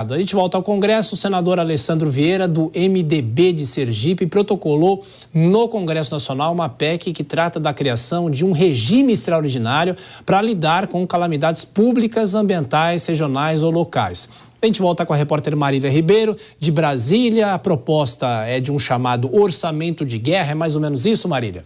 A gente volta ao Congresso. O senador Alessandro Vieira, do MDB de Sergipe, protocolou no Congresso Nacional uma PEC que trata da criação de um regime extraordinário para lidar com calamidades públicas, ambientais, regionais ou locais. A gente volta com a repórter Marília Ribeiro, de Brasília. A proposta é de um chamado orçamento de guerra. É mais ou menos isso, Marília?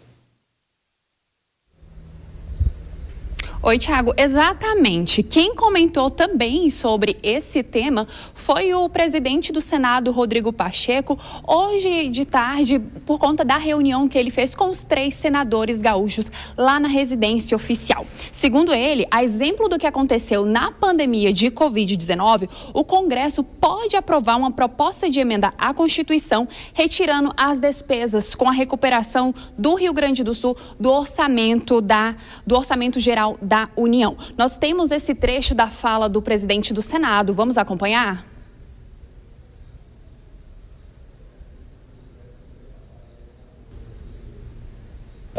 Oi, Thiago. Exatamente. Quem comentou também sobre esse tema foi o presidente do Senado, Rodrigo Pacheco, hoje de tarde, por conta da reunião que ele fez com os 3 senadores gaúchos lá na residência oficial. Segundo ele, a exemplo do que aconteceu na pandemia de Covid-19, o Congresso pode aprovar uma proposta de emenda à Constituição, retirando as despesas com a recuperação do Rio Grande do Sul do orçamento geral da União. Nós temos esse trecho da fala do presidente do Senado. Vamos acompanhar?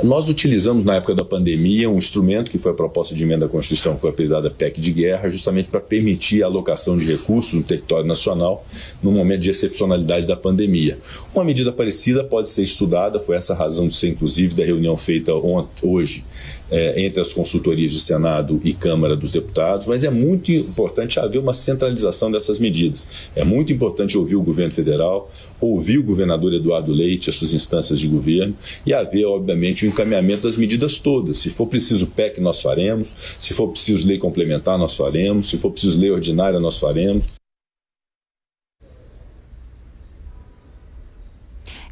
Nós utilizamos na época da pandemia um instrumento que foi a proposta de emenda à Constituição, foi apelidada PEC de guerra, justamente para permitir a alocação de recursos no território nacional no momento de excepcionalidade da pandemia. Uma medida parecida pode ser estudada, foi essa a razão de ser, inclusive, da reunião feita hoje entre as consultorias de Senado e Câmara dos Deputados, mas é muito importante haver uma centralização dessas medidas. É muito importante ouvir o governo federal, ouvir o governador Eduardo Leite, as suas instâncias de governo, e haver, obviamente, o encaminhamento das medidas todas. Se for preciso PEC, nós faremos. Se for preciso lei complementar, nós faremos. Se for preciso lei ordinária, nós faremos.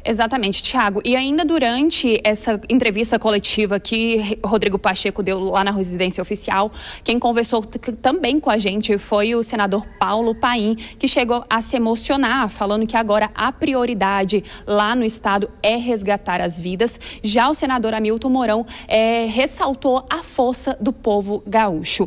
Exatamente, Thiago. E ainda durante essa entrevista coletiva que Rodrigo Pacheco deu lá na residência oficial, quem conversou também com a gente foi o senador Paulo Paim, que chegou a se emocionar, falando que agora a prioridade lá no estado é resgatar as vidas. Já o senador Hamilton Mourão ressaltou a força do povo gaúcho.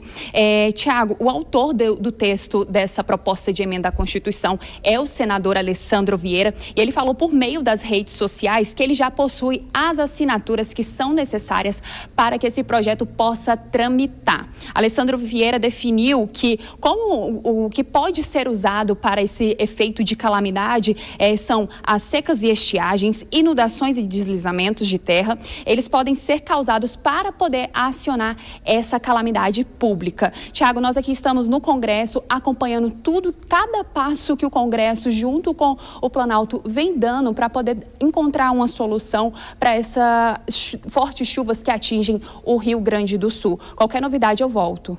Thiago, o autor do texto dessa proposta de emenda à Constituição é o senador Alessandro Vieira, e ele falou por meio das redes sociais que ele já possui as assinaturas que são necessárias para que esse projeto possa tramitar. Alessandro Vieira definiu que o que pode ser usado para esse efeito de calamidade são as secas e estiagens, inundações e deslizamentos de terra. Eles podem ser causados para poder acionar essa calamidade pública. Tiago, nós aqui estamos no Congresso acompanhando tudo, cada passo que o Congresso, junto com o Planalto, vem dando para poder encontrar uma solução para essas fortes chuvas que atingem o Rio Grande do Sul. Qualquer novidade eu volto.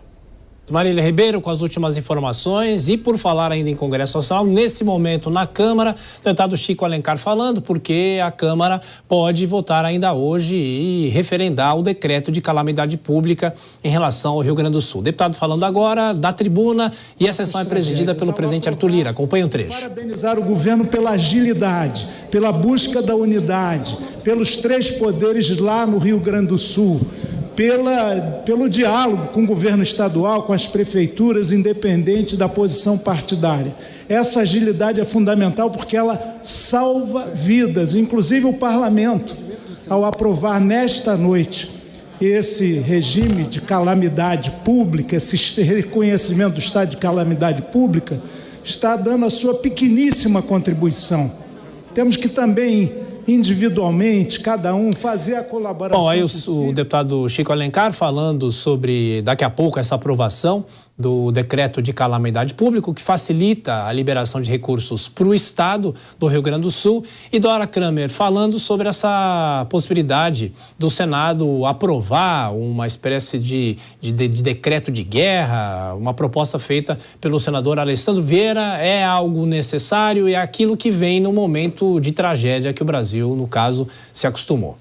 Marília Ribeiro com as últimas informações. E por falar ainda em Congresso Nacional, nesse momento na Câmara, o deputado Chico Alencar falando, porque a Câmara pode votar ainda hoje e referendar o decreto de calamidade pública em relação ao Rio Grande do Sul. O deputado falando agora da tribuna, e a sessão é presidida pelo presidente Arthur Lira. Acompanhe um trecho. Parabenizar o governo pela agilidade, pela busca da unidade, pelos 3 poderes lá no Rio Grande do Sul, pelo diálogo com o governo estadual, com as prefeituras, independente da posição partidária. Essa agilidade é fundamental porque ela salva vidas, inclusive o parlamento, ao aprovar nesta noite esse regime de calamidade pública, esse reconhecimento do estado de calamidade pública, está dando a sua pequeníssima contribuição. Temos que também individualmente, cada um, fazer a colaboração. Bom, aí o deputado Chico Alencar falando sobre, daqui a pouco, essa aprovação do decreto de calamidade pública, que facilita a liberação de recursos para o estado do Rio Grande do Sul, e Dora Kramer falando sobre essa possibilidade do Senado aprovar uma espécie de decreto de guerra, uma proposta feita pelo senador Alessandro Vieira. É algo necessário, é aquilo que vem no momento de tragédia que o Brasil, no caso, se acostumou.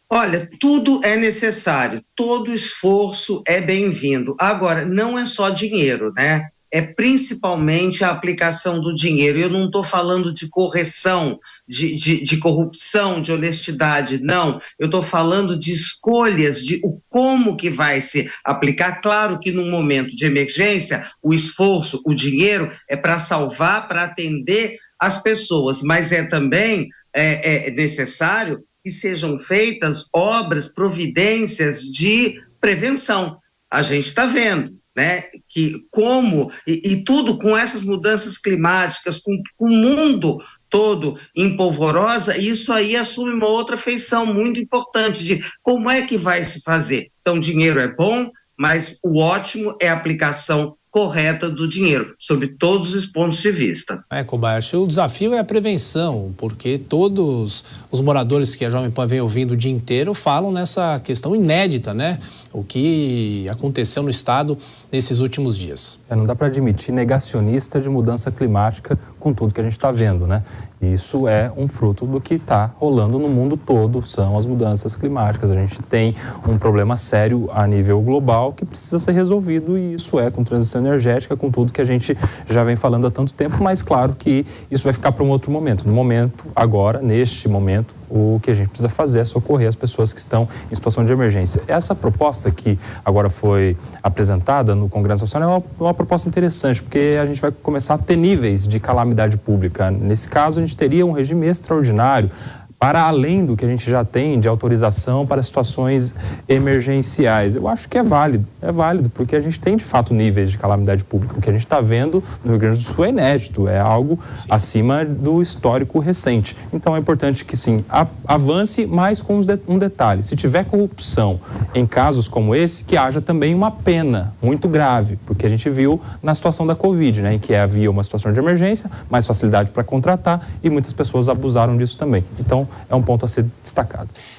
Olha, tudo é necessário, todo esforço é bem-vindo. Agora, não é só dinheiro, né? É principalmente a aplicação do dinheiro. Eu não estou falando de correção, de corrupção, de honestidade, não. Eu estou falando de escolhas, de como que vai se aplicar. Claro que num momento de emergência, o esforço, o dinheiro é para salvar, para atender as pessoas, mas é também necessário que sejam feitas obras, providências de prevenção. A gente está vendo né? E tudo com essas mudanças climáticas, com o mundo todo em polvorosa, isso aí assume uma outra feição muito importante de como é que vai se fazer. Então, dinheiro é bom, mas o ótimo é a aplicação correta do dinheiro, sob todos os pontos de vista. Kobayashi, o desafio é a prevenção, porque todos os moradores que a Jovem Pan vem ouvindo o dia inteiro falam nessa questão inédita, né? O que aconteceu no estado nesses últimos dias. Não dá para admitir negacionista de mudança climática com tudo que a gente está vendo, né? Isso é um fruto do que está rolando no mundo todo, são as mudanças climáticas. A gente tem um problema sério a nível global que precisa ser resolvido, e isso é com transição energética, com tudo que a gente já vem falando há tanto tempo, mas claro que isso vai ficar para um outro momento. No momento, agora, neste momento, o que a gente precisa fazer é socorrer as pessoas que estão em situação de emergência. Essa proposta que agora foi apresentada no Congresso Nacional é uma proposta interessante, porque a gente vai começar a ter níveis de calamidade pública. Nesse caso, a gente teria um regime extraordinário, para além do que a gente já tem de autorização para situações emergenciais. Eu acho que é válido, porque a gente tem de fato níveis de calamidade pública. O que a gente está vendo no Rio Grande do Sul é inédito, é algo acima do histórico recente. Então é importante que sim, avance, mas com um detalhe: se tiver corrupção em casos como esse, que haja também uma pena muito grave, porque a gente viu na situação da Covid, né, em que havia uma situação de emergência, mais facilidade para contratar, e muitas pessoas abusaram disso também. Então, é um ponto a ser destacado.